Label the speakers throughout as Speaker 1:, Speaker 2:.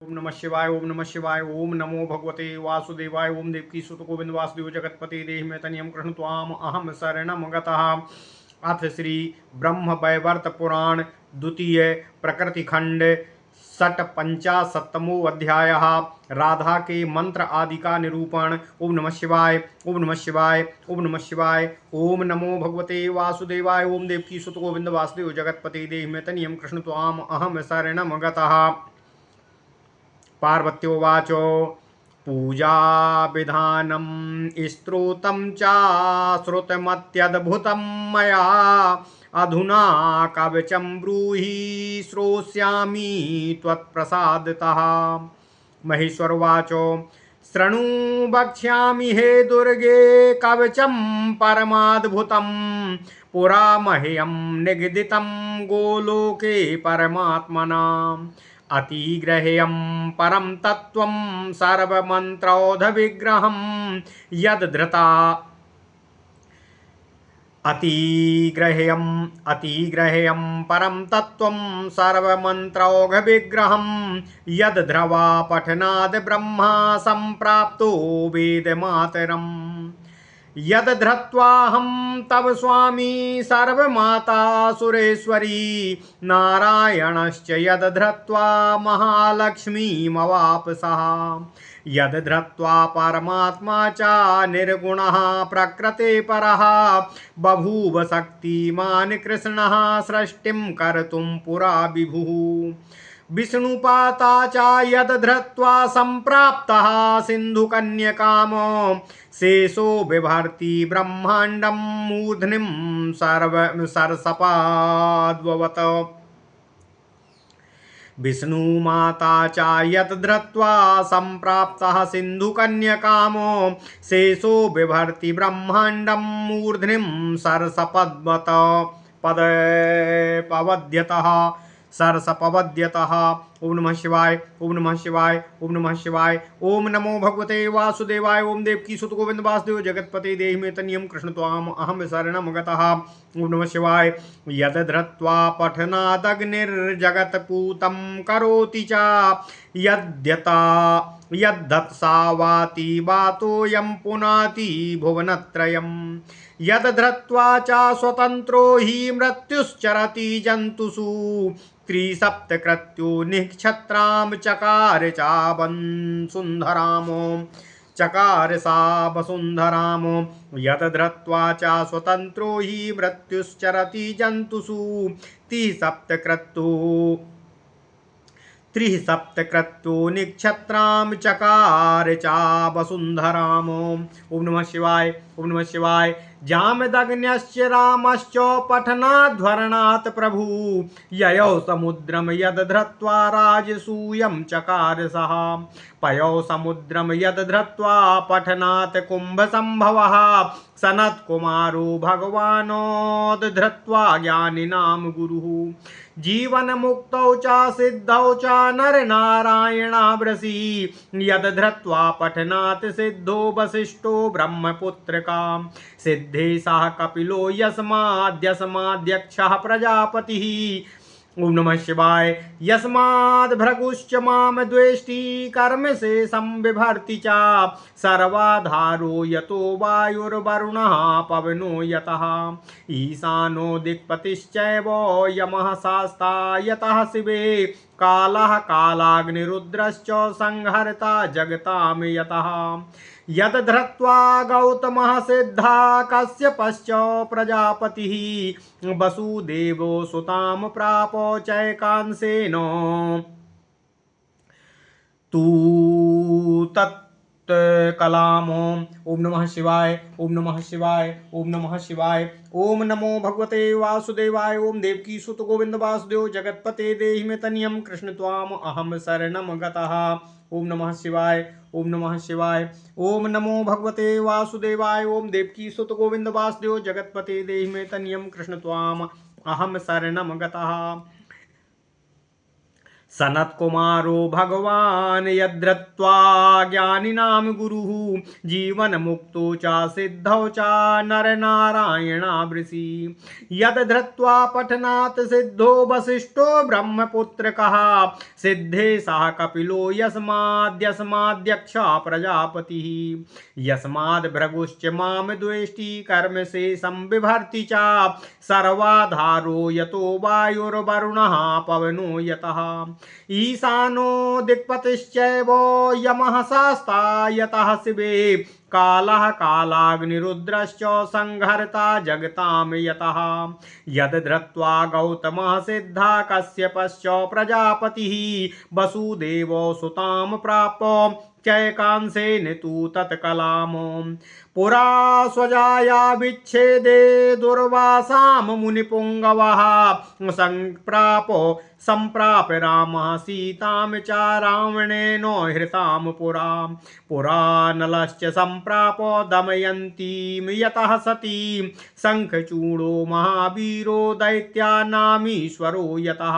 Speaker 1: ओम नमः शिवाय ओम नमः शिवाय ओम नमो भगवते वासुदेवाय ओम देवकी सुत गोविंद वासुदेव जगतपते देहि में तनियम कृष्ण त्वाम अहम शरणम गतः। अथ श्री ब्रह्म वैवर्त पुराण द्वितीय प्रकृति खंड षट पंचाशतमो अध्याय राधा के मंत्र आदि का निरूपण। ओम नमः शिवाय ओम नमः शिवाय ओम नमः शिवाय ओम नमो भगवते वासुदेवाय ओम देवकी सुत गोविंद वासुदेव जगतपते देहि में तनियम कृष्ण त्वाम अहम शरणम गतः। पार्वत्योवाच पूजा विधानं स्तोत्रं च श्रुतमत्यद्भुतं मया अधुना कवचं ब्रूहि श्रोष्यामि त्वत्प्रसादतः। महेश्वरवाच शृणु वक्ष्यामि हे दुर्गे कवचं परमाद्भुतं पुरा मह्यं निगदितं गोलोके परमात्मना। अतिग्रहेयं परं तत्त्वं सर्वमन्त्रौधविग्रहं यद्धृता अतिग्रहेयं परं तत्त्वं सर्वमन्त्रौघविग्रहं यद्ध्रवा पठनाद् ब्रह्मा सम्प्राप्तो वेदमातरम्। यद्ध्रत्वाहं तव स्वामी सर्वमाता सुरेश्वरी नारायणश्च यद्ध्रत्वा महालक्ष्मीमवापसः। यद्ध्रत्वा परमात्मा च निर्गुणः प्रकृते परः बभूव शक्तिमान् कृष्णः सृष्टिं कर्तुं पुरा विभुः। विष्णुपाता च यद्ध्रत्वा सम्प्राप्तः सिन्धुकन्यकामो शेषो बिभर्ति ब्रह्माण्डं मूर्ध्निं सरसपाद्ववत्। विष्णुमाता च यद्ध्रत्वा सम्प्राप्तः सिन्धुकन्यकामो शेषो बिभर्ति ब्रह्माण्डं मूर्ध्निं सरसपद्वत् पवद्यतः सरसपवद्यतः। ओम नमः शिवाय ओम नमः शिवाय ओम नमः शिवाय ओम नमो भगवते वासुदेवाय ओम देवकी सुत गोविंद वासुदेव जगतपते देहि में तनियम कृष्ण त्वाम अहम शरणम गतः। ओम नमः शिवाय यद्ध्रत्वा पठनादग्निर्जगत्पूतं करोति च यद्यता यद्धत्सा वाति वातोऽयं पुनाति भुवनत्रयम्। यद्ध्रत्वा च स्वतन्त्रो हि मृत्युश्चरति जन्तुषु त्रिसप्तकृत्यो निक्षत्रां चकार चा वसुन्धरामो चकार सा वसुन्धरामो। यद्ध्रत्वा च स्वतन्त्रो हि मृत्युश्चरति जन्तुषु त्रिसप्तकृत्यो निक्षत्रां चकार चा वसुन्धरामो। ओम नमः शिवाय ओम नमः शिवाय जामदग्न्यश्च रामश्च पठनाध्वरणात् प्रभु ययौ समुद्रं यद्ध्रत्वा राजसूयं चकार सः। पयौ समुद्रं यद्ध्रत्वा पठनात् कुम्भसम्भवः सनत्कुमारो भगवानोद्धृत्वा ज्ञानिनां गुरुः। जीवन्मुक्तौ च सिद्धौ च नरनारायणावृषि यद्ध्रत्वा पठनात् सिद्धो वसिष्ठो ब्रह्मपुत्रकां। सिद्धे सः कपिलो यस्माद्यस्माद्यक्षः प्रजापतिः। ओम नमः शिवाय यस्माद् भृगुश्च मां द्वेष्टि कर्म से संविभर्ति च सर्वाधारो यतो वायुर्वरुणः पवनो यतः। ईशानो दिक्पतिश्चैव यमः शास्ता यतः शिवे कालः कालाग्निरुद्रश्च संहर्ता जगतां यतः। यद्ध्रत्वा गौतमः सिद्धा कश्यपश्च प्रजापतिः वसुदेवो सुतां प्रापो चैकांसेन तू तत्कलामो। ओम नमः शिवाय ओम नमः शिवाय ओम नमः शिवाय ओम नमो भगवते वासुदेवाय ओम देवकी सुत गोविंद वासुदेव जगतपते देहि में तनियम कृष्ण त्वाम अहम शरणम गतः। ओम नमः शिवाय ओम नमः शिवाय ओम नमो भगवते वासुदेवाय ओम देवकी सुत गोविंद वासुदेव जगतपते देहि में तनियम कृष्ण त्वाम अहम शरणम गतः। सनत्कुमारो भगवान् यद्रत्वा ज्ञानिनां गुरुः जीवन मुक्तो च सिद्धौ च नरनारायणावृषि यद् धृत्वा पठनात् सिद्धो वसिष्ठो ब्रह्मपुत्रकः सिद्धे सः कपिलो यस्माद्यस्माद्यक्षा प्रजापतिः यस्माद् भृगुश्च मां द्वेष्टि कर्म से संविभर्ति च सर्वाधारो यतो वायुर्वरुणः पवनो यतः ईशानो दिक्पतिश्चैव यमः शास्ता यतः शिवे कालः कालाग्निरुद्रश्च संहर्ता जगतां यतः यद् धृत्वा गौतमः सिद्धा कश्यपश्च प्रजापतिः वसुदेवो सुतां प्राप्य चैकांसेन तु तत्कलाम् पुरा स्वजाया विच्छेदे दुर्वासां मुनिपुङ्गवः सम्प्राप्य रामः सीतां च रावणेन हृतां पुरा नलश्च सम्प्राप्य दमयन्तीं यतः सतीं शङ्खचूडो महावीरो दैत्यानामीश्वरो यतः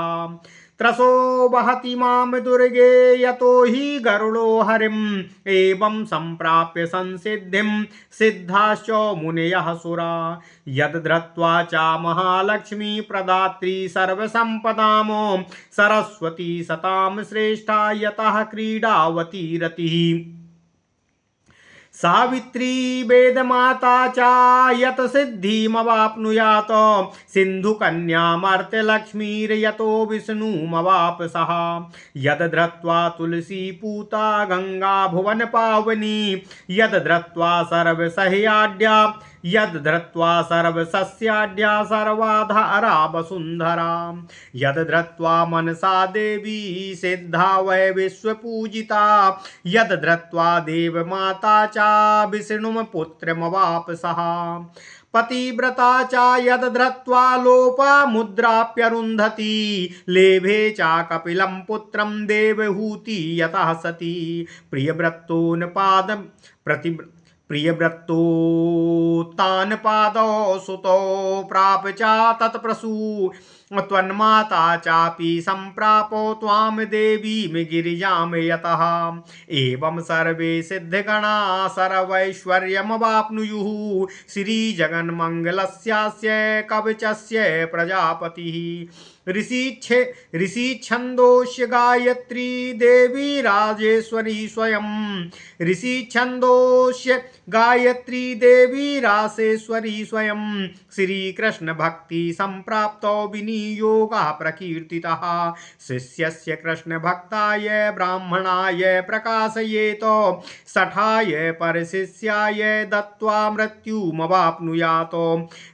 Speaker 1: त्रसो वहति मां दुर्गे यतो हि गरुडो हरिम् एवं सम्प्राप्य संसिद्धिं सिद्धाश्च मुनयः सुरा यद् धृत्वा च महालक्ष्मी प्रदात्री सर्वसम्पदां सरस्वती सतां श्रेष्ठा यतः क्रीडावती रतिः सावित्री वेदमाता च यत सिद्धिमवाप्नुयात् सिन्धुकन्यामर्त्यलक्ष्मीर्यतो विष्णुमवापसः यद् धृत्वा तुलसीपूता गंगा भुवन पावनी यद् धृत्वा सर्वसह्याढ्या यद् धृत्वा सर्वसस्याढ्या सर्वाधारा वसुन्धरा यद् धृत्वा मनसा देवी सिद्धा वै विश्वपूजिता यद् धृत्वा देवमाता च विष्णुं पुत्रमवापसः पतिव्रता च यद् धृत्वा लोपामुद्राप्यरुन्धती लेभे च कपिलं पुत्रं देवहूति यतः सती प्रियव्रतोत्तानपादौ सुतौ प्राप च तत्प्रसू त्वन्माता चापि सम्प्रापो त्वां देवीं गिरिजां यतः एवं सर्वे सिद्धगणा सर्वैश्वर्यमवाप्नुयुः श्रीजगन्मङ्गलस्यास्य कवचस्य प्रजापतिः ऋषिछन्दोष्य गायत्री देवी राजेश्वरी स्वयं ऋषिछन्दोष्य गायत्री देवी रासेश्वरी स्वयं श्रीकृष्ण भक्ति संप्राप्तो विनियोगः प्रकीर्तितः शिष्यस्य कृष्ण भक्ताय ब्राह्मणाय प्रकाशयेत सठाय परशिष्याय दत्त्वा मृत्युमवाप्नुयात्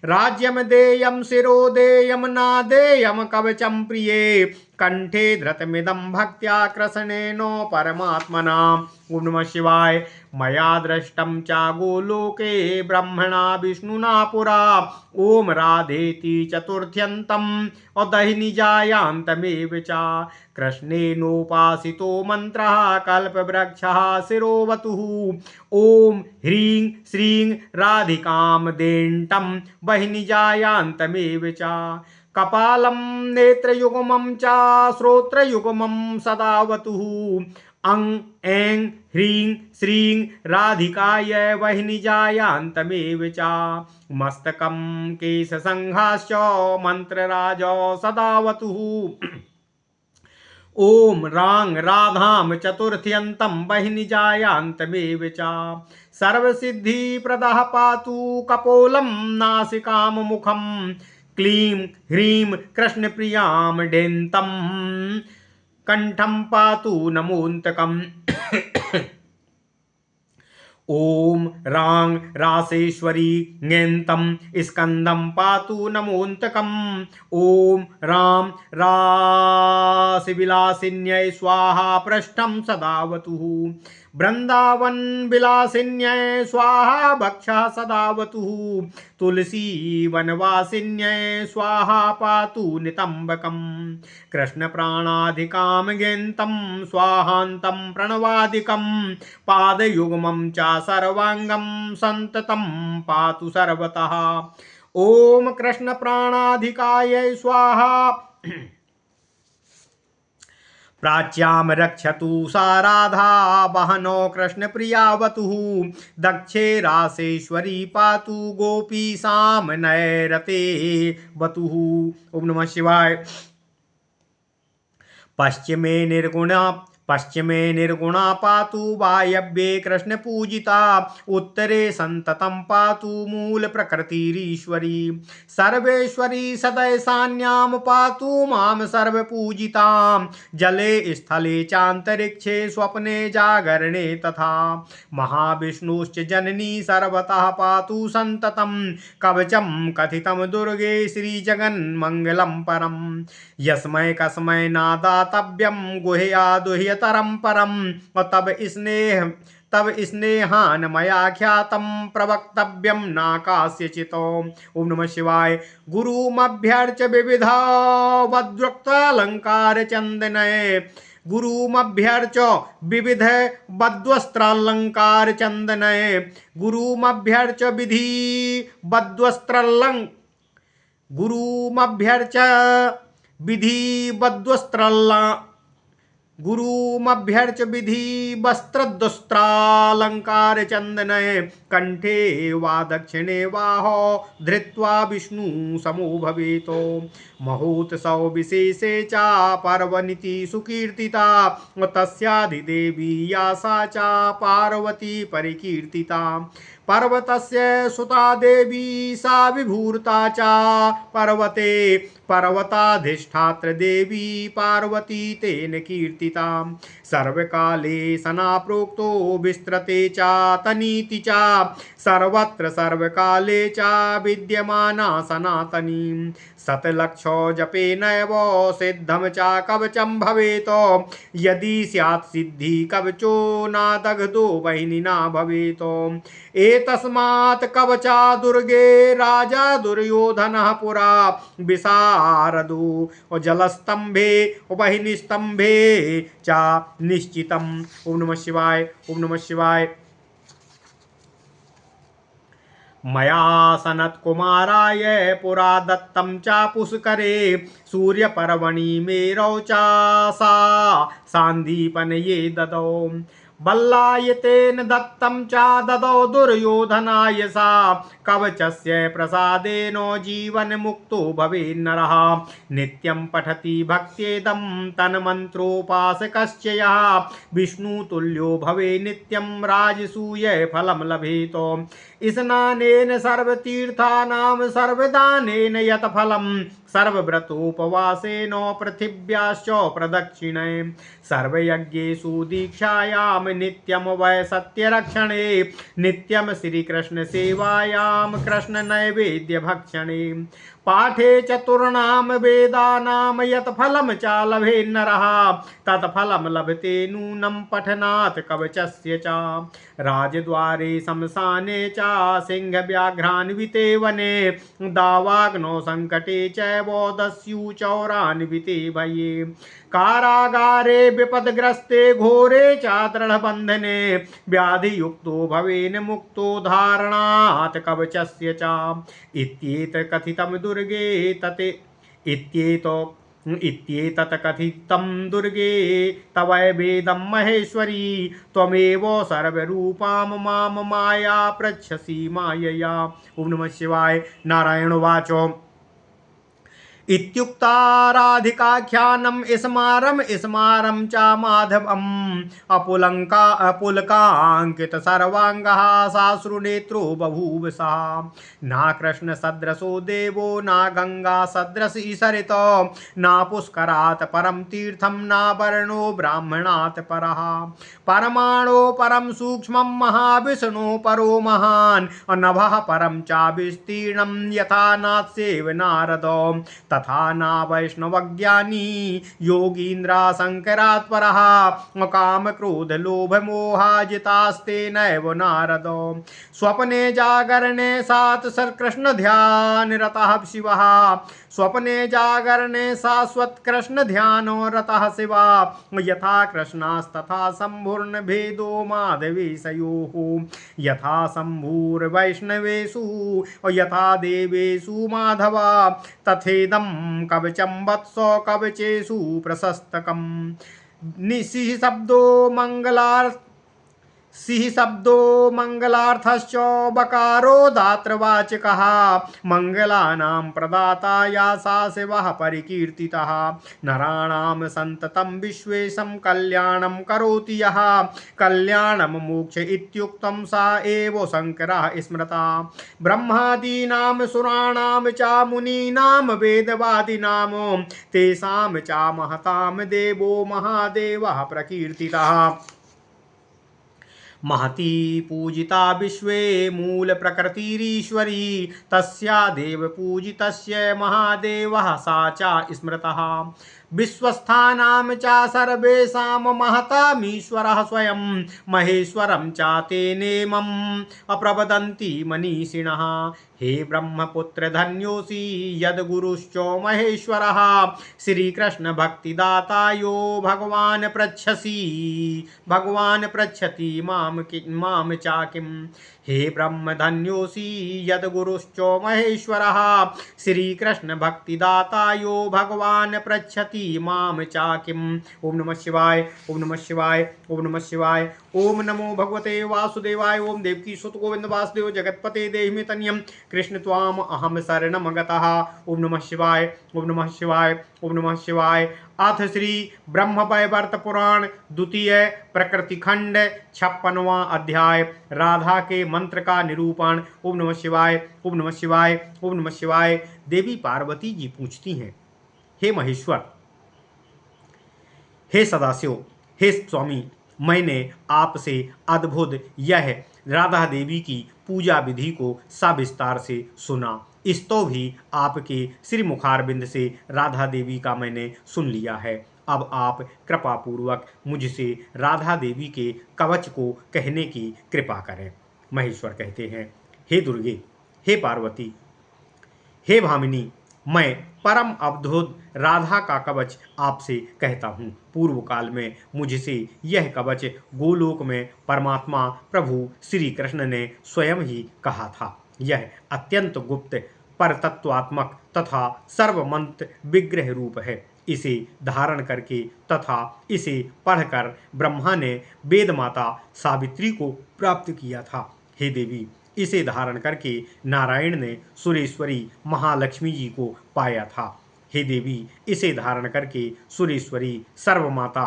Speaker 1: राज्यं देयं शिरो देयं नादेयं कवचं प्रिये कंठे धृतमिदं भक्त्या कृष्णेन परमात्मना। ओम नमः शिवाय। मया दृष्टं च गोलोके ब्रह्मणा विष्णुना पुरा ओम राधेति चतुर्थ्यन्तम् अदहिनिजायान्तमेव च कृष्णेनोपासितो मन्त्रः कल्पवृक्षः शिरोवतुः ओम ह्रीं श्रीं राधिकां देन्तं बहिनिजायान्तमेव च कपालं नेत्रयुग्मं च श्रोत्रयुग्मं सदावतुः अं ऐं ह्रीं श्रीं राधिकाय वह्निजायान्तमेव च मस्तकं केशसङ्घाश्च मन्त्रराजौ सदावतुः ओम रां राधां चतुर्थ्यन्तं वह्निजायान्तमेव च सर्वसिद्धिप्रदः पातु कपोलं नासिकां मुखं क्लीं ह्रीं कृष्णप्रियां डेन्तं कंठं पातु नमोऽन्तकम् ओम रां रासेश्वरी ङेन्तं स्कन्दं पातु नमोऽन्तकम् ओम रां रासविलासिन्यै स्वाहा पृष्ठं सदावतुः वृंदावन विलासिन्यै स्वाहा भक्षः सदावतुः तुलसी वनवासिन्यै स्वाहा पातु नितंबकम् कृष्ण प्राणाधिकां गेन्तं स्वाहान्तं प्रणवादिकं पादयुग्मं च सर्वांगं संततं पातु सर्वतः ओम कृष्ण प्राणाधिकाय स्वाहा प्राच्यां रक्षतु सा राधा बहनो कृष्णप्रियावतुः दक्षे रासेश्वरी पातु गोपीसां नैरते वतुः। ओम नमः शिवाय। पश्चिमे निर्गुणा पातु वायव्ये कृष्ण पूजिता उत्तरे संततं पातु मूल प्रकृतिरीश्वरी सर्वेश्वरी सदैशान्यां पातु मां सर्वपूजितां जले स्थले चान्तरिक्षे स्वप्ने जागरणे तथा महाविष्णुश्च जननी सर्वतः पातु संततं कवचं कथितं दुर्गे श्रीजगन्मङ्गलं परम् यस्मै कस्मै नादातव्यं गुह्या दुह्यतरं परं तब स्नेहान मया ख्यातं प्रवक्तव्यं नाकास्यचितो। ओम नमः शिवाय। गुरुमभ्यर्च विविधा वद्वक्त्रालंकार चंदनय गुरुमभ्यर्च विविध वद्वस्त्रालंकार चंदनय गुरुमभ्यर्च विधि वद्वस्त्रालं गुरुमभ्यर्च विधि वद्वस्त्राला गुरुमभ्यर्च विधि वस्त्रदुस्त्रालंकार चंदनय कंठे वा दक्षिणे बाहो धृत्वा विष्णु समो भवेतो महोत्सव विशेषे चा पर्वनिति सुकीर्तिता तस्याधिदेवी या सा चा पार्वती परिकीर्तिता पर्वतस्य सुता देवी सा विभूता चा पर्वते पर्वताधिष्ठात्र देवी पार्वती तेन कीर्तिता सर्वकाले सना प्रोक्तो विस्तृते चा तनीति चा सर्वत्र सर्वकाले चा विद्यमाना सनातनी शतलक्षो जपे नैव सिद्धं चा कवचं भवेत् यदि स्यात् सिद्धि कवचो नादग्धो वह्निना भवेत् एतस्मात् कवचा दुर्गे राजा दुर्योधनः पुरा विशारदो जलस्तंभे वह्निस्तंभे चा निश्चितम्। ओम नमः शिवाय। ओम नमः शिवाय। मया सनत्कुमाराय पुरा दत्तं चा पुष्करे सूर्यपर्वणि मेरौ चा सा सान्दीपनये ददौ बल्लायतेन दत्तं चा ददौ दुर्योधनाय सा कवचस्य प्रसादेन जीवन्मुक्तो भवेन्नरः नित्यं पठति भक्त्येदं तन्मन्त्रोपासकश्च यः विष्णुतुल्यो भवे नित्यं राजसूय फलं लभेत स्नानेन सर्वतीर्थानां सर्वदानेन यत् फलं सर्वव्रतोपवासेन पृथिव्याश्च प्रदक्षिणे सर्वयज्ञेषु दीक्षायां नित्यं वै सत्यरक्षणे नित्यं श्रीकृष्णसेवायां कृष्णनैवेद्यभक्षणे पाठे चतुर्णां वेदानां यत् फलं च लभेन्नरः तत्फलं लभते नूनं पठनात् कवचस्य च राजद्वारे शमशाने च सिंहव्याघ्रान्विते वने दावाग्नौ सङ्कटे चैव दस्यु चौरान्विते भये कारागारे विपदग्रस्ते घोरे च दृढबन्धने व्याधियुक्तो भवेन् मुक्तो धारणात् कवचस्य च इत्येतत् कथितं दुर्गे तते इत्येतत् कथितं दुर्गे तवैवेदं महेश्वरी त्वमेव सर्वरूपां मां माया पृच्छसि मायया। ओम नमः शिवाय। नारायण उवाच इत्युक्ता राधिकाख्यानं स्मारं च माधवम् अपुलकाङ्कित सर्वाङ्गः साश्रुनेत्रो बभूव सा ना कृष्णसदृशो देवो ना गंगा सदृश ईसरित ना पुष्करात् परं तीर्थं ना वर्णो ब्राह्मणात् परः परमाणो परं सूक्ष्मं महाविष्णु परो महान् नभः परं च विस्तीर्णं यथा नाथसेव नारदो तथा ना वैष्णवज्ञानी योगीन्द्रा शंकरात् परः काम क्रोध लोभ मोहाजितास्ते नैव नारदो स्वप्ने जागरणे सात् कृष्ण ध्यान रतः शिवः स्वप्ने जागरणे शाश्वत कृष्ण ध्यानो रतः शिवा यथा कृष्णास्तथा शम्भुर्न भेदो माधवेशयोः यथा शम्भुर्वैष्णवेषु यथा देवेषु माधवा तथेदं कवचं वत्स कवचेषु प्रशस्तकम् निसिह शब्दो मंगलार्थ सिहि शब्दो मंगलार्थश्च बकारो दात्रवाचकः मंगलानां प्रदाता यासा शिवः परिकीर्तितः नराणां सन्ततं विश्वेशं कल्याणं करोति यः कल्याणं मोक्ष इत्युक्तं सा एव शङ्करः स्मृता ब्रह्मादीनां सुराणां च मुनीनां वेदवादिनां तेषां च महतां देवो महादेवः प्रकीर्तितः महती पूजिता विश्वे मूल प्रकृतिरीश्वरी तस्या देव पूजितस्य महादेवः सा च स्मृतः विश्वस्थानां च सर्वेषां महतामीश्वरः स्वयं महेश्वरं च तेनेमम् अप्रवदन्ति मनीषिणः हे ब्रह्मपुत्र धन्योऽसि यद्गुरुश्च महेश्वरः श्रीकृष्ण भक्तिदाता यो भगवान् पृच्छति माम चा किम हे ब्रह्म धन्योऽसि यद्गुरुश्च महेश्वरः श्रीकृष्ण भक्तिदाता यो भगवान् पृच्छति माम चा किम। ओम नमः शिवाय, ओम नमः शिवाय, ओम नमः शिवाय। ओम नमो भगवते वासुदेवाय। ओम देवकी सुत गोविंद वासुदेव जगतपते देहि तनियम कृष्ण त्वाम अहम शरणम गतः। ओम नमः शिवाय, ओम नमः शिवाय, ओम नमः शिवाय। अथ श्री ब्रह्म वैवर्त पुराण द्वितीय प्रकृति खंड 56वां अध्याय राधा के मंत्र का निरूपण। ओम नमः शिवाय, ओम नमः शिवाय, ओम नमः शिवाय। देवी पार्वती जी पूछती हैं, हे महेश्वर, हे सदाशिव, हे स्वामी, मैंने आपसे अद्भुत यह राधा देवी की पूजा विधि को सविस्तार से सुना। इस तो भी आपके श्री मुखारबिंद से राधा देवी का मैंने सुन लिया है। अब आप कृपा पूर्वक मुझसे राधा देवी के कवच को कहने की कृपा करें। महेश्वर कहते हैं, हे दुर्गे, हे पार्वती, हे भामिनी, मैं परम अद्भुत राधा का कवच आपसे कहता हूँ। पूर्व काल में मुझसे यह कवच गोलोक में परमात्मा प्रभु श्री कृष्ण ने स्वयं ही कहा था। यह अत्यंत गुप्त परतत्वात्मक तथा सर्वमंत्र विग्रह रूप है। इसे धारण करके तथा इसे पढ़कर ब्रह्मा ने वेद माता सावित्री को प्राप्त किया था। हे देवी, इसे धारण करके नारायण ने सुरेश्वरी महालक्ष्मी जी को पाया था। हे देवी, इसे धारण करके सुरेश्वरी सर्वमाता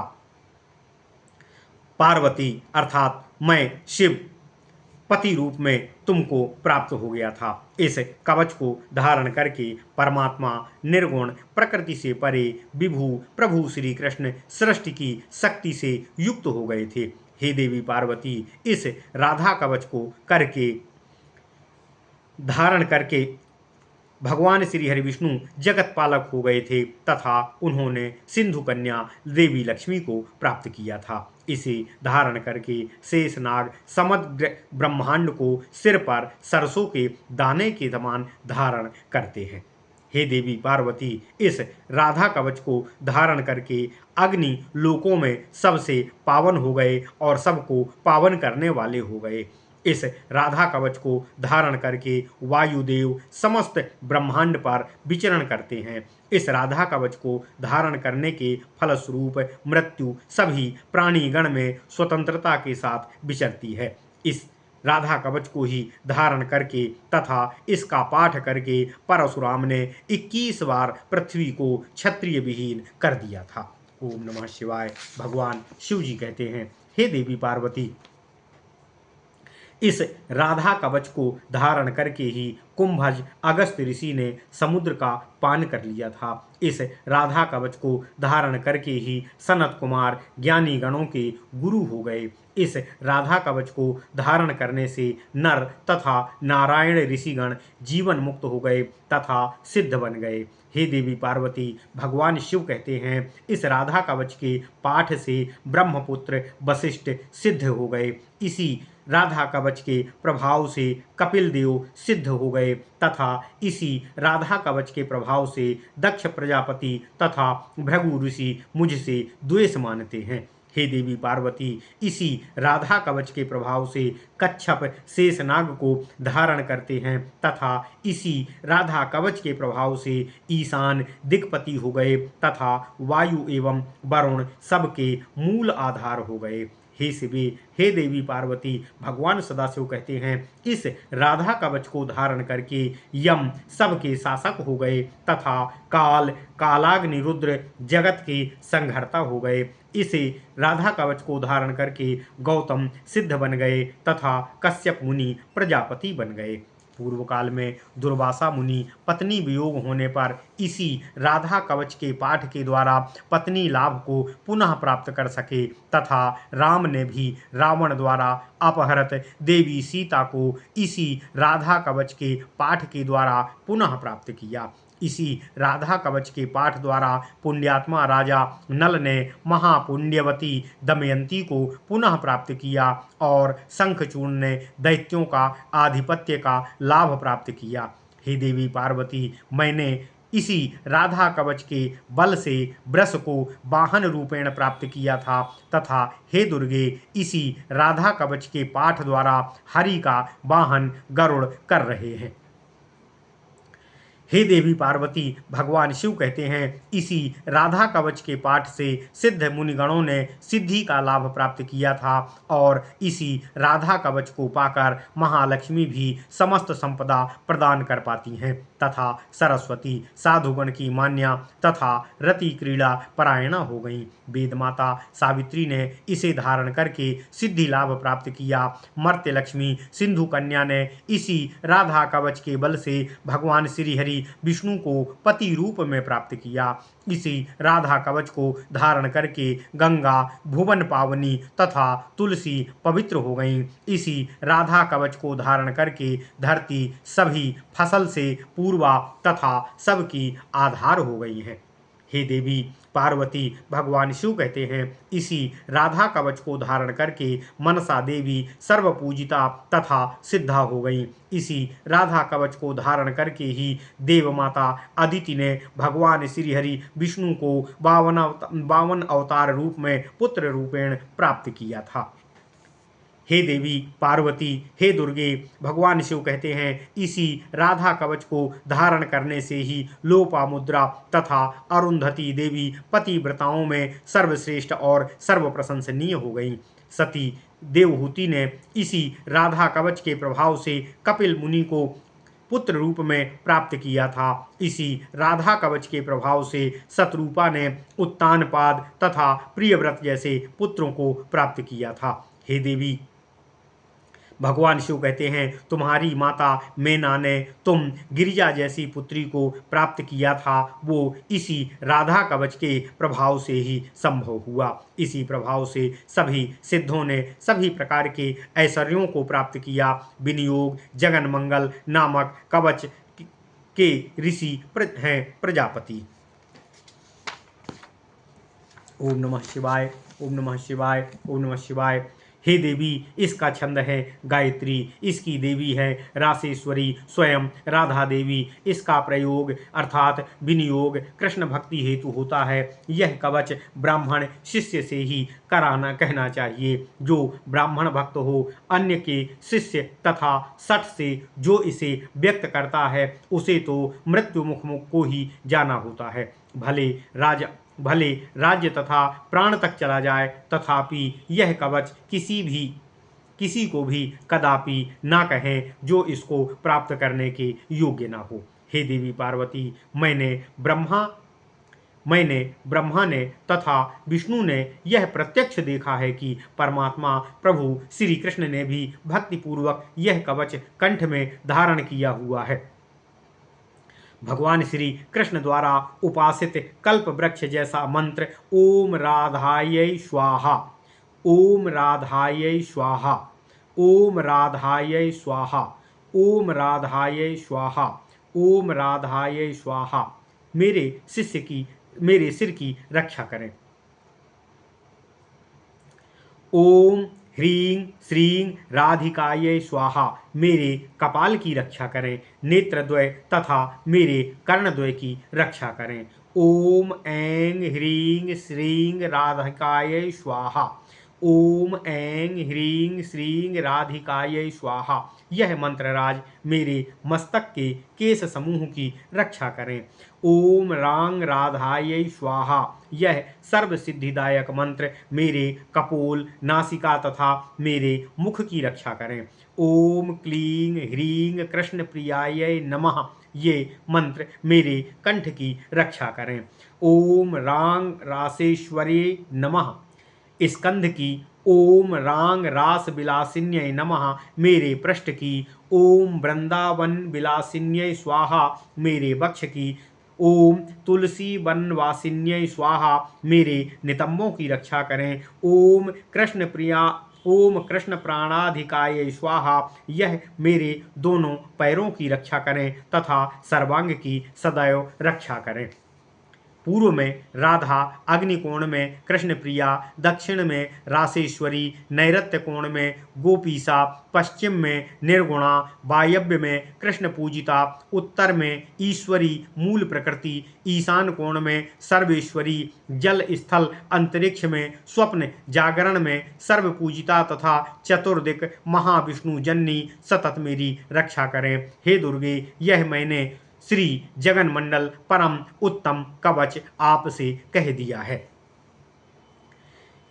Speaker 1: पार्वती अर्थात मैं शिव पति रूप में तुमको प्राप्त हो गया था। इस कवच को धारण करके परमात्मा निर्गुण प्रकृति से परे विभु प्रभु श्री कृष्ण सृष्टि की शक्ति से युक्त हो गए थे। हे देवी पार्वती, इस राधा कवच को धारण करके भगवान श्री हरि विष्णु जगत पालक हो गए थे तथा उन्होंने सिंधु कन्या देवी लक्ष्मी को प्राप्त किया था। इसे धारण करके शेषनाग समग्र ब्रह्मांड को सिर पर सरसों के दाने के समान धारण करते हैं। हे देवी पार्वती, इस राधा कवच को धारण करके अग्नि लोकों में सबसे पावन हो गए और सबको पावन करने वाले हो गए। इस राधा कवच को धारण करके वायुदेव समस्त ब्रह्मांड पर विचरण करते हैं। इस राधा कवच को धारण करने के फलस्वरूप मृत्यु सभी प्राणीगण में स्वतंत्रता के साथ विचरती है। इस राधा कवच को ही धारण करके तथा इसका पाठ करके परशुराम ने 21 बार पृथ्वी को क्षत्रिय विहीन कर दिया था। ओम नमः शिवाय। भगवान शिव जी कहते हैं, हे देवी पार्वती, इस राधा कवच को धारण करके ही कुंभज अगस्त ऋषि ने समुद्र का पान कर लिया था। इस राधा कवच को धारण करके ही सनत कुमार ज्ञानी गणों के गुरु हो गए। इस राधा कवच को धारण करने से नर तथा नारायण ऋषिगण जीवन मुक्त हो गए तथा सिद्ध बन गए। हे देवी पार्वती, भगवान शिव कहते हैं, इस राधा कवच के पाठ से ब्रह्मपुत्र वशिष्ठ सिद्ध हो गए। इसी राधा कवच के प्रभाव से कपिल देव सिद्ध हो गए तथा इसी राधा कवच के प्रभाव से दक्ष प्रजापति तथा भृगु ऋषि मुझसे द्वेष मानते हैं। हे देवी पार्वती, इसी राधा कवच के प्रभाव से कच्छप शेषनाग को धारण करते हैं तथा इसी राधा कवच के प्रभाव से ईशान दिक्पति हो गए तथा वायु एवं वरुण सबके मूल आधार हो गए। हे शिवे, हे देवी पार्वती, भगवान सदाशिव कहते हैं, इस राधा कवच को धारण करके यम सबके शासक हो गए तथा कालाग्नि रुद्र जगत के संहर्ता हो गए। इसे राधा कवच को धारण करके गौतम सिद्ध बन गए तथा कश्यप मुनि प्रजापति बन गए। पूर्व काल में दुर्वासा मुनि पत्नी वियोग होने पर इसी राधा कवच के पाठ के द्वारा पत्नी लाभ को पुनः प्राप्त कर सके तथा राम ने भी रावण द्वारा अपहृत देवी सीता को इसी राधा कवच के पाठ के द्वारा पुनः प्राप्त किया। इसी राधा कवच के पाठ द्वारा पुण्यात्मा राजा नल ने महापुण्यवती दमयंती को पुनः प्राप्त किया और शंखचूर्ण ने दैत्यों का आधिपत्य का लाभ प्राप्त किया। हे देवी पार्वती, मैंने इसी राधा कवच के बल से वृष को वाहन रूपेण प्राप्त किया था तथा हे दुर्गे, इसी राधा कवच के पाठ द्वारा हरि का वाहन गरुड़ कर रहे हैं। हे देवी पार्वती, भगवान शिव कहते हैं, इसी राधा कवच के पाठ से सिद्ध मुनिगणों ने सिद्धि का लाभ प्राप्त किया था और इसी राधा कवच को पाकर महालक्ष्मी भी समस्त संपदा प्रदान कर पाती हैं तथा सरस्वती साधुगण की मान्या तथा रति क्रीड़ा परायणा हो गई। वेद माता सावित्री ने इसे धारण करके सिद्धि लाभ प्राप्त किया। मर्त्य लक्ष्मी सिंधु कन्या ने इसी राधा कवच के बल से भगवान श्री हरि विष्णु को पति रूप में प्राप्त किया। इसी राधा कवच को धारण करके गंगा भुवन पावनी तथा तुलसी पवित्र हो गई। इसी राधा कवच को धारण करके धरती सभी फसल से पूर्वा तथा सबकी आधार हो गई है। हे देवी पार्वती, भगवान शिव कहते हैं, इसी राधा कवच को धारण करके मनसा देवी सर्वपूजिता तथा सिद्धा हो गई। इसी राधा कवच को धारण करके ही देव माता अदिति ने भगवान श्री हरि विष्णु को 52 अवतार रूप में पुत्र रूपेण प्राप्त किया था। हे देवी पार्वती, हे दुर्गे, भगवान शिव कहते हैं, इसी राधा कवच को धारण करने से ही लोपामुद्रा तथा अरुंधति देवी पतिव्रताओं में सर्वश्रेष्ठ और सर्वप्रशंसनीय हो गई। सती देवहूति ने इसी राधा कवच के प्रभाव से कपिल मुनि को पुत्र रूप में प्राप्त किया था। इसी राधा कवच के प्रभाव से शतरूपा ने उत्तानपाद तथा प्रियव्रत जैसे पुत्रों को प्राप्त किया था। हे देवी, भगवान शिव कहते हैं, तुम्हारी माता मेना ने तुम गिरिजा जैसी पुत्री को प्राप्त किया था, वो इसी राधा कवच के प्रभाव से ही संभव हुआ। इसी प्रभाव से सभी सिद्धों ने सभी प्रकार के ऐश्वर्यों को प्राप्त किया। विनियोग जगन मंगल नामक कवच के ऋषि हैं प्रजापति। ओम नमः शिवाय, ओम नमः शिवाय, ओम नमः शिवाय। हे देवी, इसका छंद है गायत्री, इसकी देवी है रासेश्वरी स्वयं राधा देवी। इसका प्रयोग अर्थात विनियोग कृष्ण भक्ति हेतु होता है। यह कवच ब्राह्मण शिष्य से ही कराना कहना चाहिए। जो ब्राह्मण भक्त हो, अन्य के शिष्य तथा सठ से जो इसे व्यक्त करता है, उसे तो मृत्यु मुख को ही जाना होता है। भले राज्य तथा प्राण तक चला जाए, तथापि यह कवच किसी को भी कदापि ना कहें जो इसको प्राप्त करने के योग्य ना हो। हे देवी पार्वती, मैंने ब्रह्मा ने तथा विष्णु ने यह प्रत्यक्ष देखा है कि परमात्मा प्रभु श्री कृष्ण ने भी भक्तिपूर्वक यह कवच कंठ में धारण किया हुआ है। भगवान श्री कृष्ण द्वारा उपासित कल्प वृक्ष जैसा मंत्र ओम राधायै स्वाहा, ओम राधायै स्वाहा, ओम राधायै स्वाहा, ओम राधायै स्वाहा, ओम राधायै स्वाहा मेरे सिर की रक्षा करें। ओम ह्रीं श्रीं राधिकायै स्वाहा मेरे कपाल की रक्षा करें। नेत्रद्वय तथा मेरे कर्णद्वय की रक्षा करें। ओम ऐं ह्रीं श्रीं राधिकायै स्वाहा। ओम ऐं ह्रीं श्रीं राधिकायै स्वाहा। यह मंत्रराज मेरे मस्तक के केश समूह की रक्षा करें। ओम रांग राधायै स्वाहा। यह सर्व सिद्धिदायक मंत्र मेरे कपोल, नासिका तथा मेरे मुख की रक्षा करें। ओम क्लीं ह्रीं कृष्ण प्रियायै नमः। ये मंत्र मेरे कंठ की रक्षा करें। ओम रांग रासेश्वरी नमः। स्कंध की। ओम रांग रास विलासिन्यै नमः। मेरे पृष्ठ की। ओम वृंदावन विलासिन्यै स्वाहा। मेरे वक्ष की। ओम तुलसी वनवासिन्यै स्वाहा। मेरे नितंबों की रक्षा करें। ओम कृष्ण प्राणाधिकाय स्वाहा। यह मेरे दोनों पैरों की रक्षा करें तथा सर्वांग की सदैव रक्षा करें। पूर्व में राधा, अग्निकोण में कृष्ण प्रिया, दक्षिण में रासेश्वरी, नैऋत्य कोण में गोपीसा, पश्चिम में निर्गुणा, वायव्य में कृष्ण पूजिता, उत्तर में ईश्वरी मूल प्रकृति, ईशान कोण में सर्वेश्वरी, जल स्थल अंतरिक्ष में स्वप्न जागरण में सर्व पूजिता तथा चतुर्दिक महाविष्णु जननी सतत मेरी रक्षा करें। हे दुर्गे, यह मैंने श्री जगन मंडल परम उत्तम कवच आपसे कह दिया है।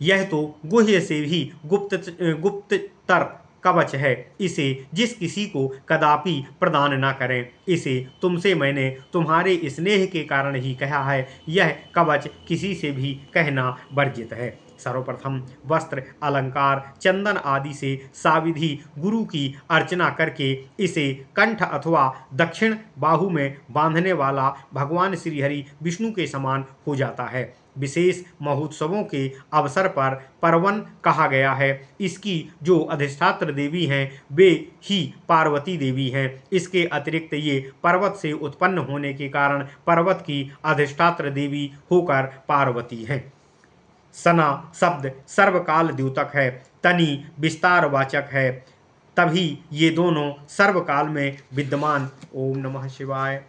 Speaker 1: यह तो गुह्य से भी गुप्ततर कवच है। इसे जिस किसी को कदापि प्रदान न करें। इसे तुमसे मैंने तुम्हारे स्नेह के कारण ही कहा है। यह कवच किसी से भी कहना वर्जित है। सर्वप्रथम वस्त्र, अलंकार, चंदन आदि से साविधि गुरु की अर्चना करके इसे कंठ अथवा दक्षिण बाहु में बांधने वाला भगवान श्रीहरि विष्णु के समान हो जाता है। विशेष महोत्सवों के अवसर पर परवन कहा गया है। इसकी जो अधिष्ठात्र देवी हैं वे ही पार्वती देवी हैं। इसके अतिरिक्त ये पर्वत से उत्पन्न होने के कारण पर्वत की अधिष्ठात्र देवी होकर पार्वती हैं। सना शब्द सर्वकाल द्योतक है। तनि विस्तारवाचक है। तभी ये दोनों सर्वकाल में विद्यमान। ओम नमः शिवाय।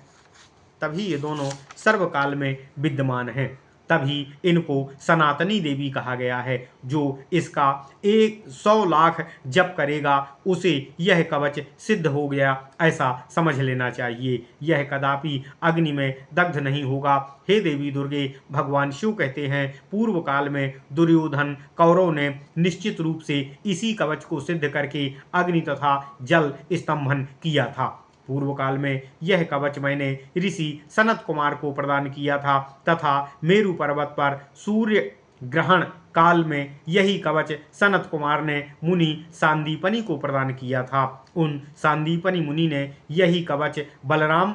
Speaker 1: तभी ये दोनों सर्वकाल में विद्यमान हैं। तभी इनको सनातनी देवी कहा गया है। जो इसका 100 लाख जप करेगा उसे यह कवच सिद्ध हो गया, ऐसा समझ लेना चाहिए। यह कदापि अग्नि में दग्ध नहीं होगा। हे देवी दुर्गे, भगवान शिव कहते हैं, पूर्व काल में दुर्योधन कौरव ने निश्चित रूप से इसी कवच को सिद्ध करके अग्नि तथा जल स्तंभन किया था। पूर्व काल में यह कवच मैंने ऋषि सनत कुमार को प्रदान किया था तथा मेरु पर्वत पर सूर्य ग्रहण काल में यही कवच सनत कुमार ने मुनि सांदीपनि को प्रदान किया था। उन सांदीपनि मुनि ने यही कवच बलराम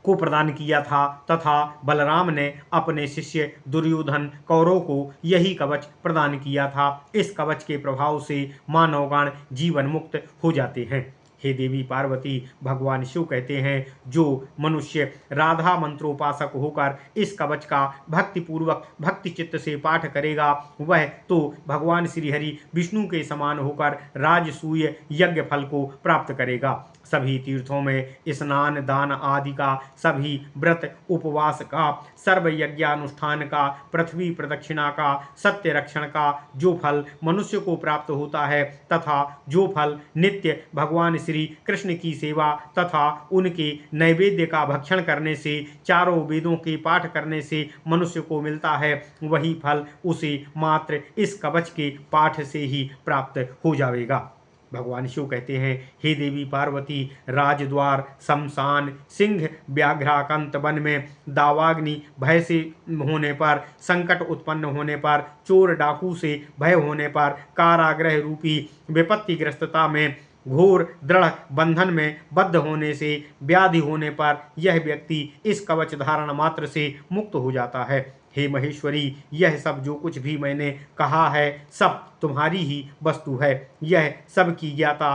Speaker 1: को प्रदान किया था तथा बलराम ने अपने शिष्य दुर्योधन कौरव को यही कवच प्रदान किया था। इस कवच के प्रभाव से मानवगण जीवन मुक्त हो जाते हैं। हे देवी पार्वती, भगवान शिव कहते हैं, जो मनुष्य राधा मंत्रोपासक होकर इस कवच का भक्तिपूर्वक भक्ति चित्त से पाठ करेगा वह तो भगवान श्रीहरि विष्णु के समान होकर राजसूय यज्ञ फल को प्राप्त करेगा। सभी तीर्थों में स्नान दान आदि का, सभी व्रत उपवास का, सर्व यज्ञानुष्ठान का, पृथ्वी प्रदक्षिणा का, सत्य रक्षण का जो फल मनुष्य को प्राप्त होता है तथा जो फल नित्य भगवान श्री कृष्ण की सेवा तथा उनके नैवेद्य का भक्षण करने से, चारों वेदों के पाठ करने से मनुष्य को मिलता है, वही फल उसे मात्र इस कवच के पाठ से ही प्राप्त हो जाएगा। भगवान शिव कहते हैं, हे देवी पार्वती, राजद्वार, शमशान, सिंह व्याघ्राकंत वन में दावाग्नि भय से होने पर, संकट उत्पन्न होने पर, चोर डाकू से भय होने पर, कारागृह रूपी विपत्तिग्रस्तता में, घोर दृढ़ बंधन में बद्ध होने से, व्याधि होने पर यह व्यक्ति इस कवच धारण मात्र से मुक्त हो जाता है। हे महेश्वरी, यह सब जो कुछ भी मैंने कहा है सब तुम्हारी ही वस्तु है। यह सब की ज्ञाता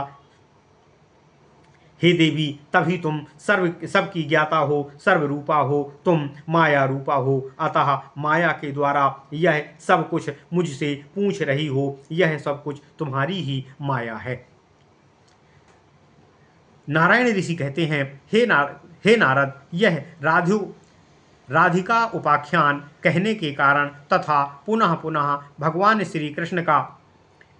Speaker 1: हे देवी, तभी तुम सबकी ज्ञाता हो, सर्वरूपा हो, तुम माया रूपा हो। अतः माया के द्वारा यह सब कुछ मुझसे पूछ रही हो। यह सब कुछ तुम्हारी ही माया है। नारायण ऋषि कहते हैं, हे नारद, यह राधिका उपाख्यान कहने के कारण तथा पुनः पुनः भगवान श्री कृष्ण का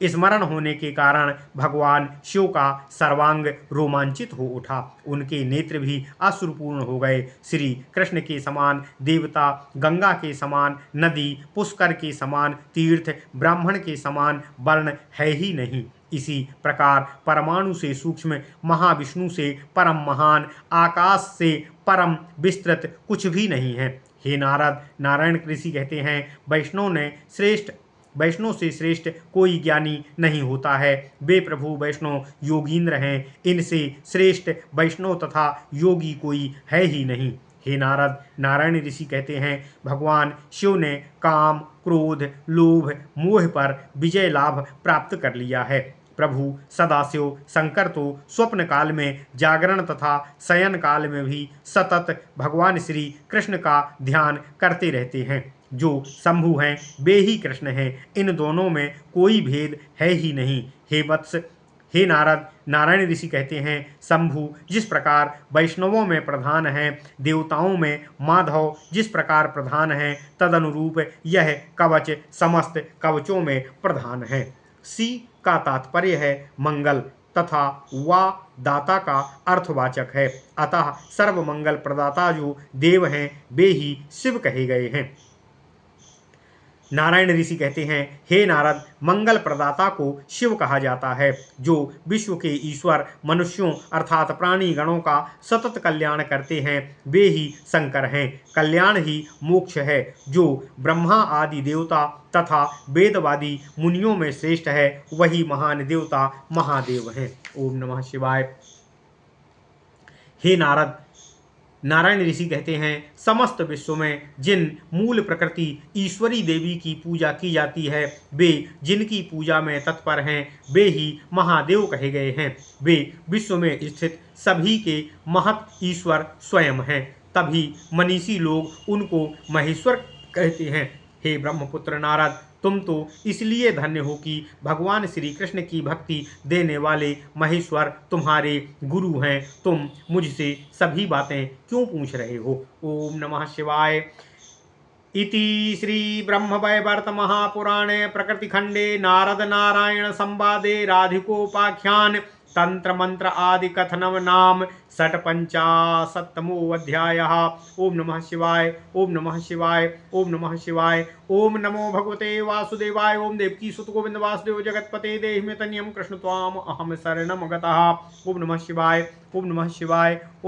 Speaker 1: स्मरण होने के कारण भगवान शिव का सर्वांग रोमांचित हो उठा। उनके नेत्र भी अश्रुपूर्ण हो गए। श्री कृष्ण के समान देवता, गंगा के समान नदी, पुष्कर के समान तीर्थ, ब्राह्मण के समान वर्ण है ही नहीं। इसी प्रकार परमाणु से सूक्ष्म, महाविष्णु से परम महान, आकाश से परम विस्तृत कुछ भी नहीं है। हे नारद, नारायण ऋषि कहते हैं, वैष्णव से श्रेष्ठ कोई ज्ञानी नहीं होता है। वे प्रभु वैष्णव योगींद्र हैं। इनसे श्रेष्ठ वैष्णव तथा योगी कोई है ही नहीं। हे नारद, नारायण ऋषि कहते हैं, भगवान शिव ने काम, क्रोध, लोभ, मोह पर विजय लाभ प्राप्त कर लिया है। प्रभु सदाशिव शंकर तो स्वप्न काल में, जागरण तथा शयन काल में भी सतत भगवान श्री कृष्ण का ध्यान करते रहते हैं। जो शंभु हैं वे ही कृष्ण हैं। इन दोनों में कोई भेद है ही नहीं। हे वत्स, हे नारद, नारायण ऋषि कहते हैं, शंभु जिस प्रकार वैष्णवों में प्रधान है, देवताओं में माधव जिस प्रकार प्रधान है, तदनुरूप यह कवच समस्त कवचों में प्रधान है। सी का तात्पर्य है मंगल तथा वा दाता का अर्थवाचक है। अतः सर्वमंगल प्रदाता जो देव हैं वे ही शिव कहे गए हैं। नारायण ऋषि कहते हैं, हे नारद, मंगल प्रदाता को शिव कहा जाता है। जो विश्व के ईश्वर मनुष्यों अर्थात प्राणी गणों का सतत कल्याण करते हैं वे ही शंकर हैं। कल्याण ही मोक्ष है। जो ब्रह्मा आदि देवता तथा वेदवादी मुनियों में श्रेष्ठ है वही महान देवता महादेव हैं। ओम नमः शिवाय। हे नारद, नारायण ऋषि कहते हैं, समस्त विश्व में जिन मूल प्रकृति ईश्वरी देवी की पूजा की जाती है, वे जिनकी पूजा में तत्पर हैं वे ही महादेव कहे गए हैं। वे विश्व में स्थित सभी के महत ईश्वर स्वयं हैं। तभी मनीषी लोग उनको महेश्वर कहते हैं। हे ब्रह्मपुत्र नारद, तुम तो इसलिए धन्य हो कि भगवान श्री कृष्ण की भक्ति देने वाले महेश्वर तुम्हारे गुरु हैं। तुम मुझसे सभी बातें क्यों पूछ रहे हो? ओम नमः शिवाय। इति श्री ब्रह्मवैवर्त महापुराणे प्रकृतिखंडे नारद नारायण संवादे राधिकोपाख्यान तंत्र मंत्र आदि कथनम नाम 55 अध्यायः। ओम नमः शिवाय। ओम नमः शिवाय। ओम नमः शिवाय। ओम नमो भगवते वासुदेवाय। ओम देवकी सुत गोविंद वासुदेव जगतपते देहि में तनियम कृष्ण त्वाम अहम शरणम गतः। ओम नमः शिवाय। ओम नमः शिवाय।